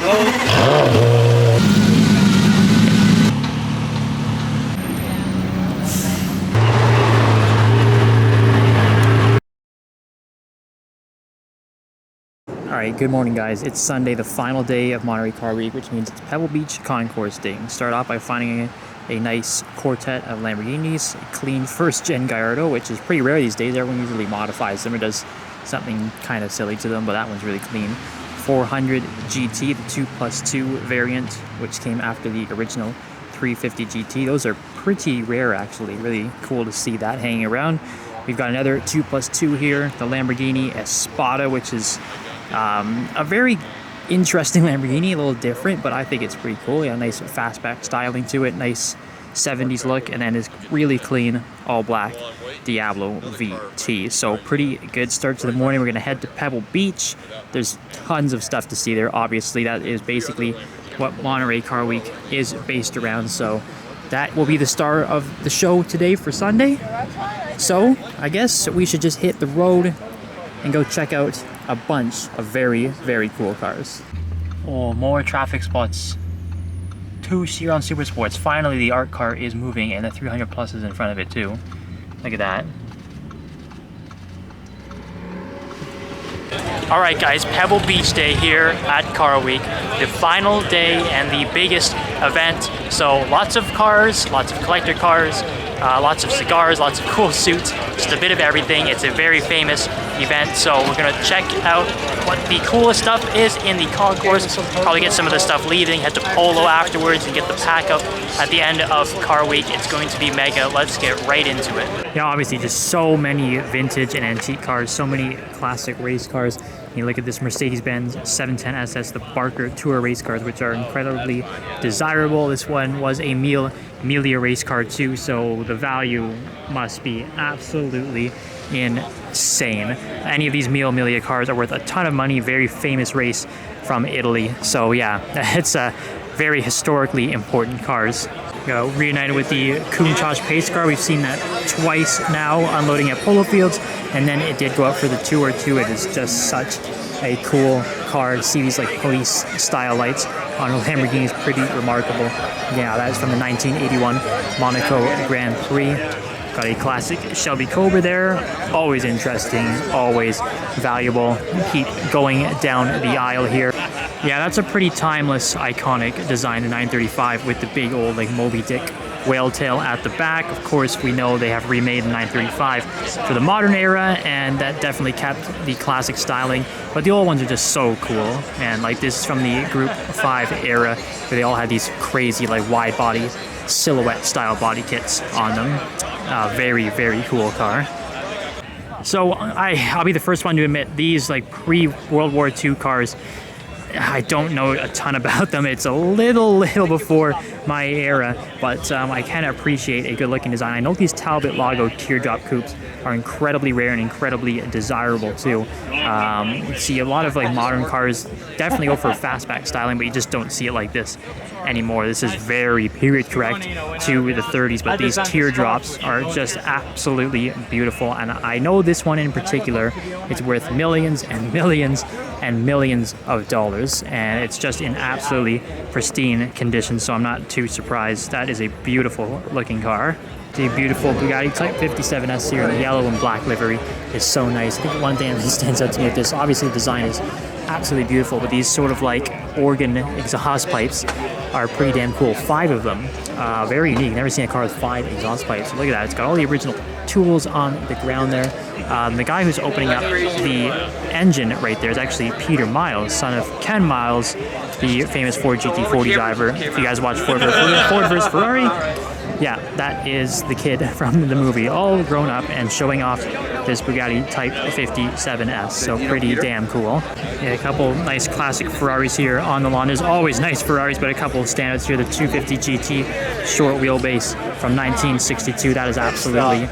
Alright, good morning guys. It's Sunday, the final day of Monterey Car Week, which means it's Pebble Beach Concours Day. Start off by finding a nice quartet of Lamborghinis, a clean first-gen Gallardo, which is pretty rare these days. Everyone usually modifies them or does something kind of silly to them, but that one's really clean. 400 GT, the 2+2 variant, which came after the original 350 GT. Those are pretty rare actually, really cool to see that hanging around. We've got another 2+2 here, the Lamborghini Espada, which is a very interesting Lamborghini, a little different, but I think it's pretty cool. Yeah, nice fastback styling to it, nice 70s look, and then is really clean, all black Diablo VT. So pretty good start to the morning. We're going to head to Pebble Beach. There's tons of stuff to see there. Obviously, that is basically what Monterey Car Week is based around. So that will be the star of the show today for Sunday. So I guess we should just hit the road and go check out a bunch of very, very cool cars. Oh, more traffic spots. 2 Chiron Super Sports. Finally, the art car is moving, and the 300 Plus is in front of it too. Look at that. Alright guys, Pebble Beach Day here at Car Week. The final day and the biggest event. So lots of cars, lots of collector cars, lots of cigars, lots of cool suits, just a bit of everything. It's a very famous event, so we're gonna check out what the coolest stuff is in the concourse. Probably get some of the stuff leaving, head to Polo afterwards, and get the pack up at the end of Car Week. It's going to be mega. Let's get right into it. Yeah, obviously just so many vintage and antique cars, so many classic race cars. You look at this Mercedes-Benz 710 SS, the Barker Tour race cars, which are incredibly desirable. This one was a Mille race car too, so the value must be absolutely insane. Any of these Mille cars are worth a ton of money. Very famous race from Italy. So yeah, it's a very historically important cars. Reunited with the Countach pace car. We've seen that twice now unloading at Polo Fields, and then it did go up for the Tour too. It is just such a cool car. To see these like police style lights on a Lamborghini is pretty remarkable. Yeah, that is from the 1981 Monaco Grand Prix. Got a classic Shelby Cobra there. Always interesting, always valuable. Keep going down the aisle here. Yeah, that's a pretty timeless, iconic design, the 935 with the big old like Moby Dick whale tail at the back. Of course, we know they have remade the 935 for the modern era, and that definitely kept the classic styling. But the old ones are just so cool. And like this is from the Group 5 era, where they all had these crazy like wide body silhouette style body kits on them. Very, very cool car. So I'll be the first one to admit, these like pre-World War II cars, I don't know a ton about them. It's a little before my era, but I can appreciate a good-looking design. I know these Talbot Lago teardrop coupes are incredibly rare and incredibly desirable too. You see a lot of like modern cars definitely go for fastback styling, but you just don't see it like this anymore. This is very period correct to the 30s, but these teardrops are just absolutely beautiful, and I know this one in particular is worth millions and millions and millions of dollars, and it's just in absolutely pristine condition, so I'm not too surprised. That is a beautiful looking car. The beautiful Bugatti Type 57S here in the yellow and black livery is so nice. I think one thing that stands out to me with this, obviously the design is absolutely beautiful, but these sort of like organ exhaust pipes are pretty damn cool. 5 of them. Very unique. Never seen a car with 5 exhaust pipes. Look at that. It's got all the original tools on the ground there. The guy who's opening up the engine right there is actually Peter Miles, son of Ken Miles, the famous Ford GT40 driver. If you guys watch Ford vs. Ferrari, yeah, that is the kid from the movie, all grown up and showing off this Bugatti Type 57S, so pretty damn cool. Yeah, a couple nice classic Ferraris here on the lawn. There's always nice Ferraris, but a couple of standouts here. The 250 GT short wheelbase from 1962, that is absolutely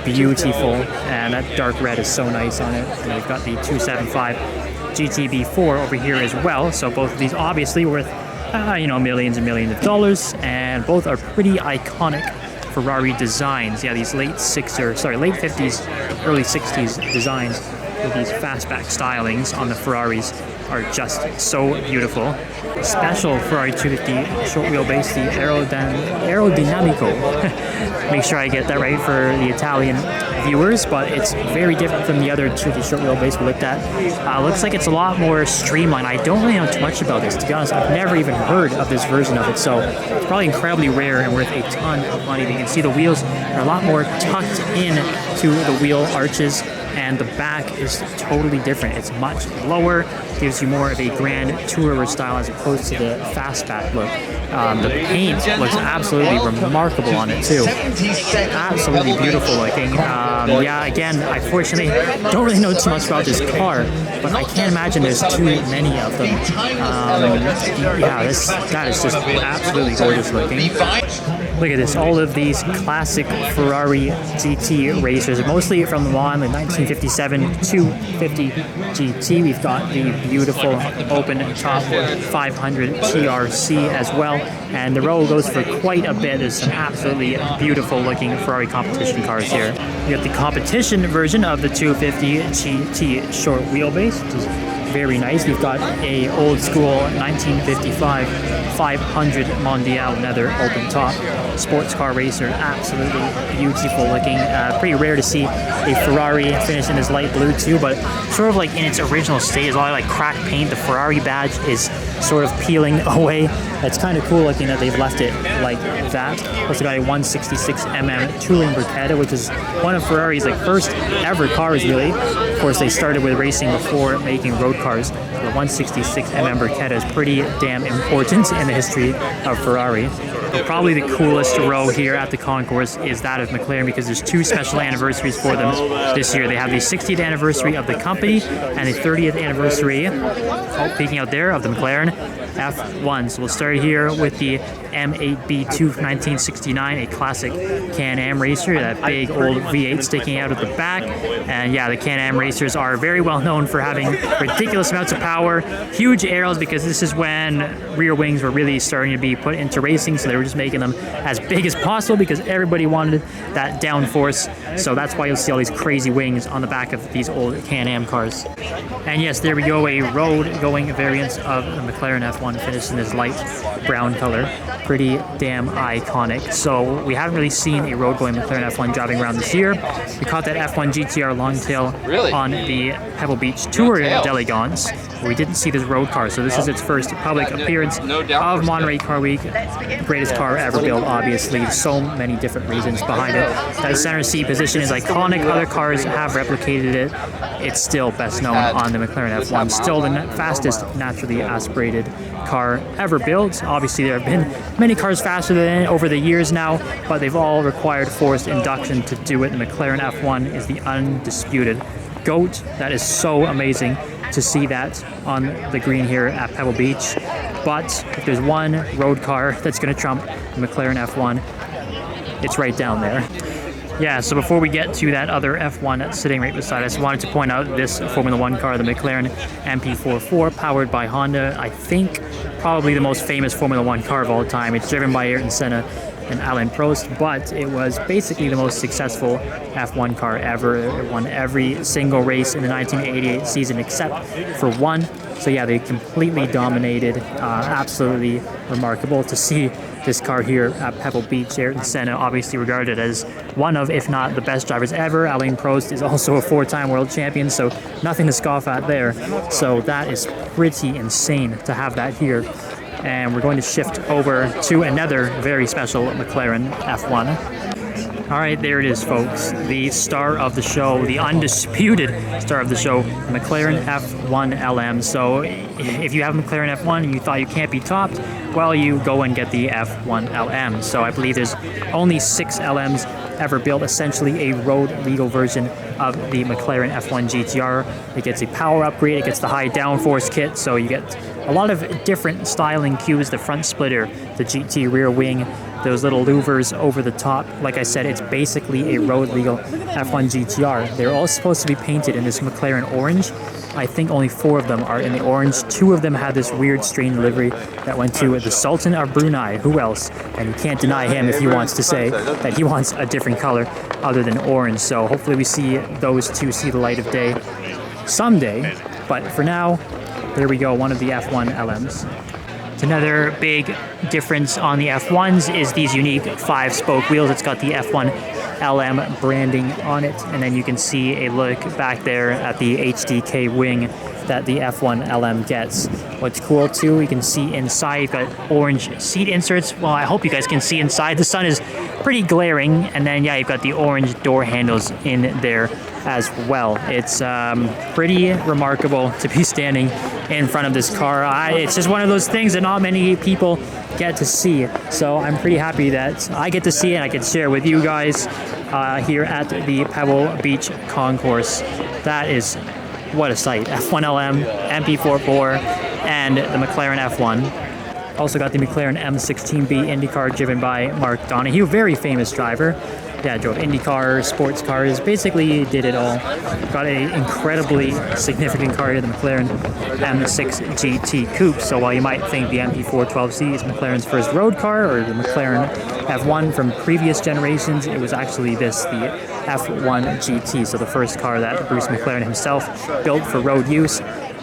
beautiful, and that dark red is so nice on it. And we've got the 275 GTB4 over here as well, so both of these obviously worth millions and millions of dollars, and both are pretty iconic Ferrari designs. Yeah, these late 50s, early 60s designs with these fastback stylings on the Ferraris are just so beautiful. Special Ferrari 250 short wheelbase, the Aerodinamico. Make sure I get that right for the Italian viewers, but it's very different from the other 250 short wheelbase we looked at. Looks like it's a lot more streamlined. I don't really know too much about this, to be honest. I've never even heard of this version of it, so it's probably incredibly rare and worth a ton of money. You can see the wheels are a lot more tucked in to the wheel arches, and the back is totally different. It's much lower, gives you more of a Grand Tourer style as opposed to the fastback look. The paint looks absolutely remarkable on it too. Absolutely beautiful looking. Yeah, again, I fortunately don't really know too much about this car, but I can't imagine there's too many of them. Yeah, that is just absolutely gorgeous looking. Look at this, all of these classic Ferrari GT racers, mostly from the line, the 1957 250 GT. We've got the beautiful open top 500 TRC as well, and the row goes for quite a bit. There's some absolutely beautiful looking Ferrari competition cars here. We got the competition version of the 250 GT short wheelbase, which is very nice. We've got a old school 1955 500 Mondial leather open top sports car racer. Absolutely beautiful looking. Pretty rare to see a Ferrari finish in this light blue too, but sort of like in its original state. A lot of like cracked paint. The Ferrari badge is sort of peeling away. It's kind of cool looking that they've left it like that. Also got a 166mm touring Beretta, which is one of Ferrari's like first ever cars really. Of course, they started with racing before making road cars. The 166mm Beretta is pretty damn important in the history of Ferrari. But probably the coolest row here at the concourse is that of McLaren, because there's two special anniversaries for them this year. They have the 60th anniversary of the company and the 30th anniversary, peeking out there, of the McLaren F1. So we'll start here with the M8B2 1969, a classic Can-Am racer, that big old V8 sticking out at the back. And yeah, the Can-Am racers are very well known for having ridiculous amounts of power, huge aeros, because this is when rear wings were really starting to be put into racing, so they were just making them as big as possible because everybody wanted that downforce. So that's why you'll see all these crazy wings on the back of these old Can-Am cars. And yes, there we go, a road-going variant of the McLaren F1 finished in this light brown color. Pretty damn iconic. So we haven't really seen a road-going McLaren F1 driving around this year. We caught that F1 GTR Longtail on the Pebble Beach Tour d'Elegance. We didn't see this road car, so this is its first public appearance of Monterey Car Week. Greatest car ever built, obviously. So many different reasons behind it. That center seat position is iconic. Other cars have replicated it. It's still best known on the McLaren F1. Still the fastest naturally aspirated car ever built. Obviously, there have been many cars faster than it over the years now, but they've all required forced induction to do it. The McLaren F1 is the undisputed GOAT. That is so amazing to see that on the green here at Pebble Beach. But if there's one road car that's going to trump the McLaren F1, it's right down there. Yeah, so before we get to that other F1 that's sitting right beside us, I wanted to point out this Formula One car, the McLaren MP44, powered by Honda. I think probably the most famous Formula One car of all time. It's driven by Ayrton Senna and Alain Prost, but it was basically the most successful F1 car ever. It won every single race in the 1988 season except for one. So yeah, they completely dominated. Absolutely remarkable to see this car here at Pebble Beach. Ayrton Senna, obviously regarded as one of, if not the best drivers ever. Alain Prost is also a four-time world champion, so nothing to scoff at there. So that is pretty insane to have that here. And we're going to shift over to another very special McLaren F1. All right, there it is, folks. The star of the show, the undisputed star of the show, McLaren F1 LM. So if you have a McLaren F1 and you thought you can't be topped, well, you go and get the F1 LM. So I believe there's only 6 LMs ever built, essentially a road legal version of the McLaren F1 GTR. It gets a power upgrade, it gets the high downforce kit, so you get a lot of different styling cues, the front splitter, the GT rear wing, those little louvers over the top. Like I said, it's basically a road legal F1 GTR. They're all supposed to be painted in this McLaren orange. I think only 4 of them are in the orange. 2 of them had this weird, strange livery that went to the Sultan of Brunei. Who else? And you can't deny him if he wants to say that he wants a different color other than orange. So hopefully we see those 2 see the light of day someday. But for now, There we go, one of the F1 LMs. Another big difference on the F1s is these unique 5-spoke wheels. It's got the F1 LM branding on it, and then you can see a look back there at the HDK wing that the F1 LM gets. What's cool too, you can see inside, you've got orange seat inserts. Well, I hope you guys can see inside. The sun is pretty glaring, and then yeah, you've got the orange door handles in there as well. It's pretty remarkable to be standing in front of this car. It's just one of those things that not many people get to see. So I'm pretty happy that I get to see it and I can share with you guys here at the Pebble Beach Concours. That is, what a sight. F1 LM, MP44, and the McLaren F1. Also got the McLaren M16B IndyCar driven by Mark Donohue, very famous driver. Yeah, drove IndyCar, sports cars, basically did it all. Got an incredibly significant car here, the McLaren M6 GT Coupe. So while you might think the MP412C is McLaren's first road car, or the McLaren F1 from previous generations, it was actually the F1 GT, so the first car that Bruce McLaren himself built for road use.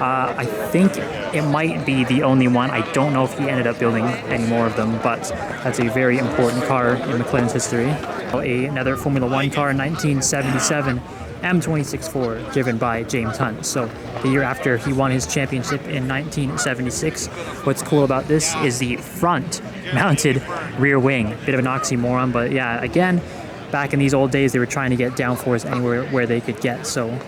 I think it might be the only one. I don't know if he ended up building any more of them, but that's a very important car in McLaren's history. Another Formula One car in 1977, M264, driven by James Hunt. So the year after he won his championship in 1976. What's cool about this is the front mounted rear wing. Bit of an oxymoron, but yeah, again, back in these old days, they were trying to get downforce anywhere where they could get. So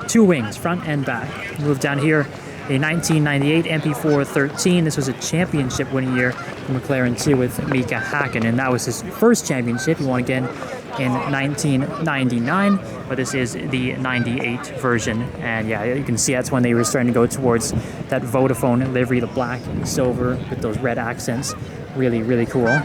2 wings, front and back. Move down here, a 1998 MP413. This was a championship winning year for McLaren too, with Mika Hakkinen. That was his first championship. He won again in 1999, but this is the 98 version. And yeah, you can see that's when they were starting to go towards that Vodafone livery, the black and silver with those red accents. Really, really cool.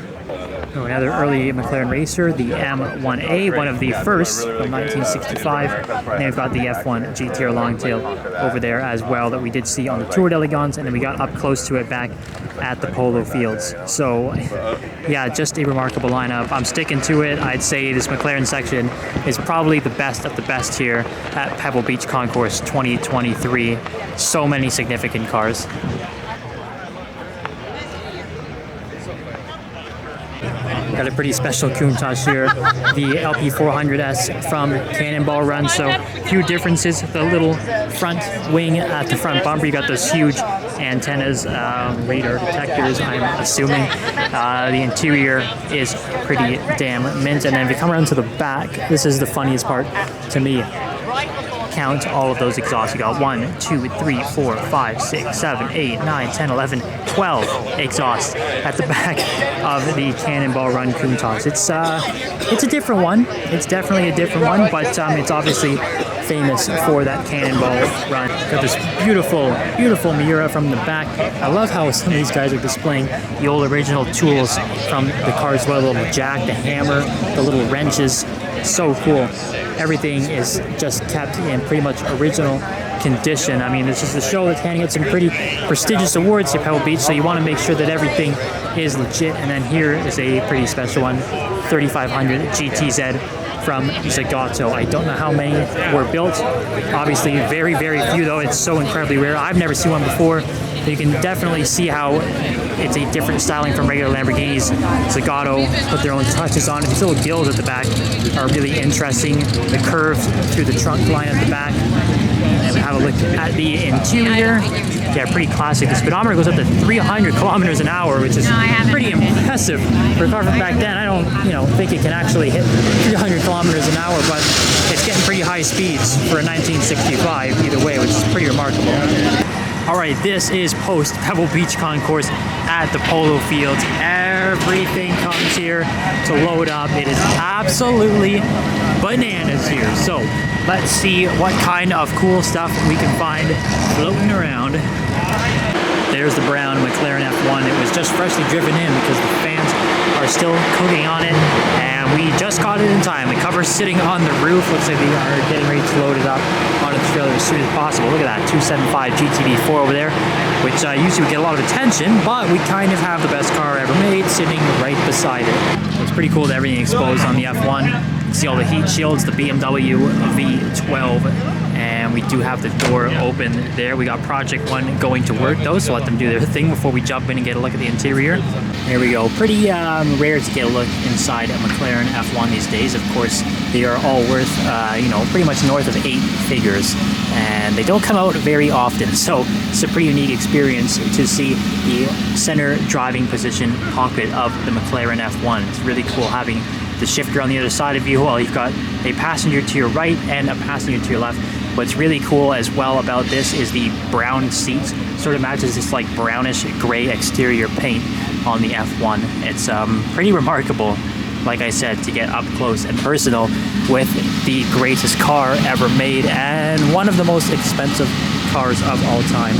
Oh, another early McLaren racer, the M1A, one of the first from 1965. And we've got the F1 GTR Longtail over there as well that we did see on the Tour d'Elegance, and then we got up close to it back at the Polo Fields. So yeah, just a remarkable lineup. I'm sticking to it. I'd say this McLaren section is probably the best of the best here at Pebble Beach Concours 2023. So many significant cars. Got a pretty special Countach here, the LP400S from Cannonball Run. So a few differences. The little front wing at the front bumper, you got those huge antennas, radar detectors, I'm assuming. The interior is pretty damn mint. And then if you come around to the back, this is the funniest part to me. Count all of those exhausts. You got 1, 2, 3, 4, 5, 6, 7, 8, 9, 10, 11, 12 exhausts at the back of the Cannonball Run Countach. It's a different one. It's definitely a different one, but it's obviously famous for that Cannonball Run. Got this beautiful, beautiful Miura from the back. I love how some of these guys are displaying the old original tools from the car as well. The little jack, the hammer, the little wrenches. So cool. Everything is just kept in pretty much original condition. I mean, this is the show that's handing out some pretty prestigious awards here at Pebble Beach, so you want to make sure that everything is legit. And then here is a pretty special one, 3500 GTZ from Zagato. I don't know how many were built. Obviously, very, very few, though. It's so incredibly rare. I've never seen one before. You can definitely see how it's a different styling from regular Lamborghinis. Zagato put their own touches on it. These little gills at the back are really interesting. The curve through the trunk line at the back. And we have a look at the interior. Yeah, pretty classic. The speedometer goes up to 300 kilometers an hour, which is pretty impressive for a car from back then. I don't, think it can actually hit 300 kilometers an hour, but it's getting pretty high speeds for a 1965 either way, which is pretty remarkable. All right, this is post Pebble Beach Concours at the Polo Fields. Everything comes here to load up. It is absolutely bananas here. So let's see what kind of cool stuff we can find floating around. There's the brown McLaren F1. It was just freshly driven in because the fans are still cooking on it, and we just got it in time. The cover's sitting on the roof. Looks like they are getting ready to load it up onto the trailer as soon as possible. Look at that 275 GTD4 over there, which usually would get a lot of attention, but we kind of have the best car ever made sitting right beside it. It's pretty cool that everything exposed on the F1. You can see all the heat shields, the BMW V12, And we do have the door open there. We got Project One going to work though, so let them do their thing before we jump in and get a look at the interior. There we go. Pretty rare to get a look inside a McLaren F1 these days. Of course, they are all worth, pretty much north of 8 figures. And they don't come out very often, so it's a pretty unique experience to see the center driving position cockpit of the McLaren F1. It's really cool having the shifter on the other side of you while you've got a passenger to your right and a passenger to your left. What's really cool as well about this is the brown seats. Sort of matches this like brownish gray exterior paint on the F1. It's pretty remarkable, like I said, to get up close and personal with the greatest car ever made and one of the most expensive cars of all time.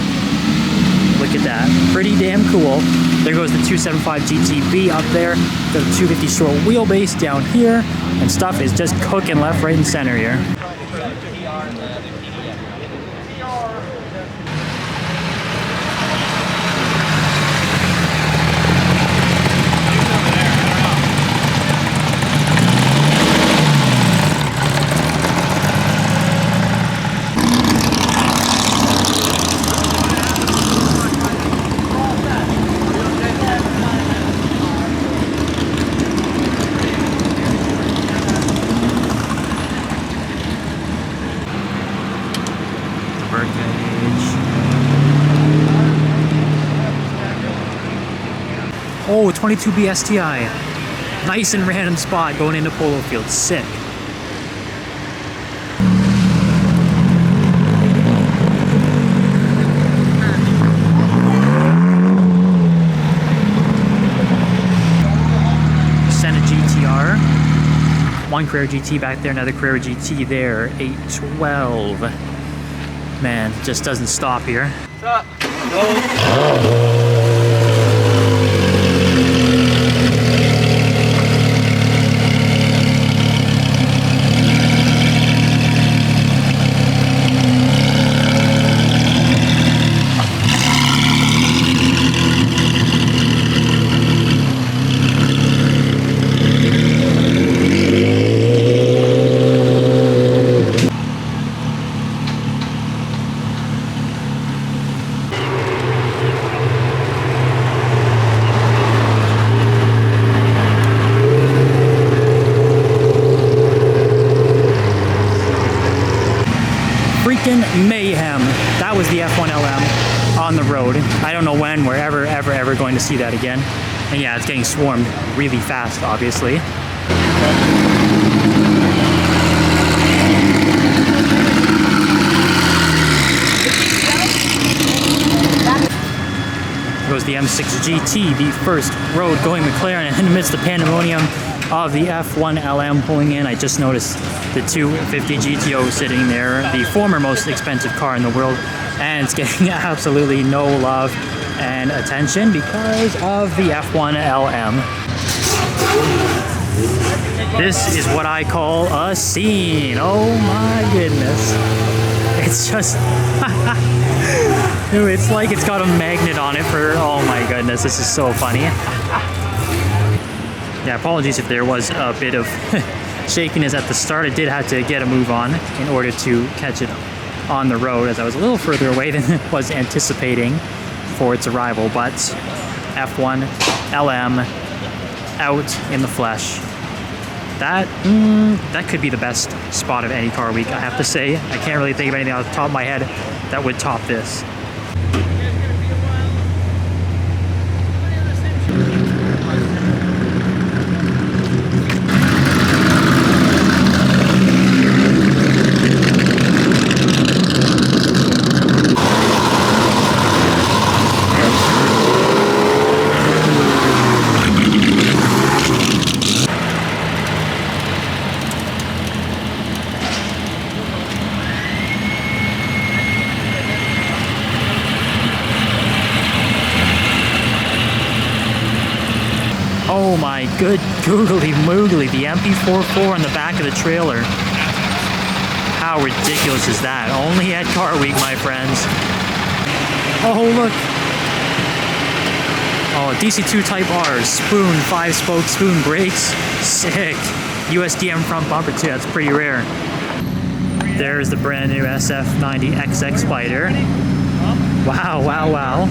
Look at that. Pretty damn cool. There goes the 275 GTB up there. The 250 short wheelbase down here. And stuff is just cooking left, right, and center here. Oh, 22B STI. Nice and random spot going into Polo Field. Sick. Senna GTR. One Carrera GT back there, another Carrera GT there. 812. Man, just doesn't stop here. What's up? Mayhem. That was the F1 LM on the road. I don't know when we're ever going to see that again. And yeah, it's getting swarmed really fast, obviously. There goes the M6 GT, the first road going McLaren, and amidst the pandemonium of the F1 LM pulling in, I just noticed the 250 GTO sitting there, the former most expensive car in the world, and it's getting absolutely no love and attention because of the F1 LM. This is what I call a scene. Oh my goodness. It's just... it's like it's got a magnet on it for... Oh my goodness, this is so funny. Yeah, apologies if there was a bit of shakiness at the start. I did have to get a move on in order to catch it on the road, as I was a little further away than I was anticipating for its arrival. But F1 LM out in the flesh. That could be the best spot of any car week, I have to say. I can't really think of anything off the top of my head that would top this. Oh my good googly moogly, the MP44 on the back of the trailer. How ridiculous is that? Only at Car Week, my friends. Oh, look. Oh, DC2 Type R, spoon, 5-spoke spoon brakes. Sick. USDM front bumper too, that's pretty rare. There's the brand new SF90XX Spider. Wow, wow, wow.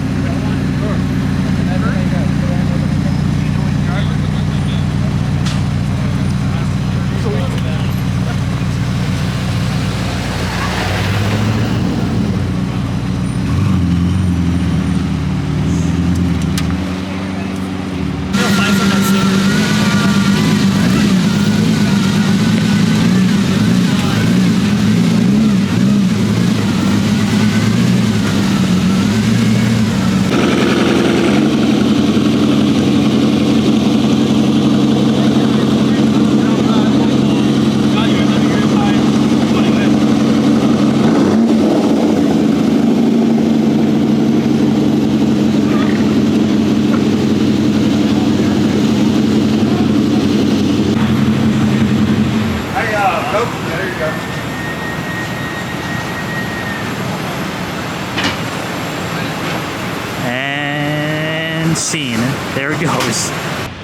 And scene. There it goes.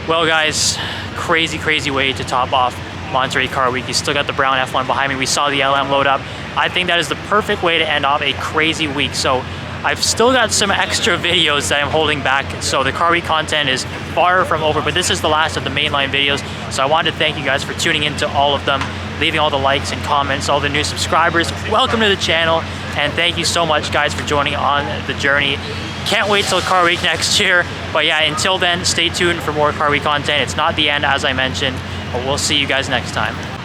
Well guys, crazy way to top off Monterey Car Week. You still got the brown F1 behind me. We saw the LM load up. I think that is the perfect way to end off a crazy week. So I've still got some extra videos that I'm holding back. So the Car Week content is far from over, but this is the last of the mainline videos. So I wanted to thank you guys for tuning into all of them, leaving all the likes and comments, all the new subscribers. Welcome to the channel, and thank you so much guys for joining on the journey. Can't wait till Car Week next year. But yeah, until then, stay tuned for more Car Week content. It's not the end, as I mentioned, but we'll see you guys next time.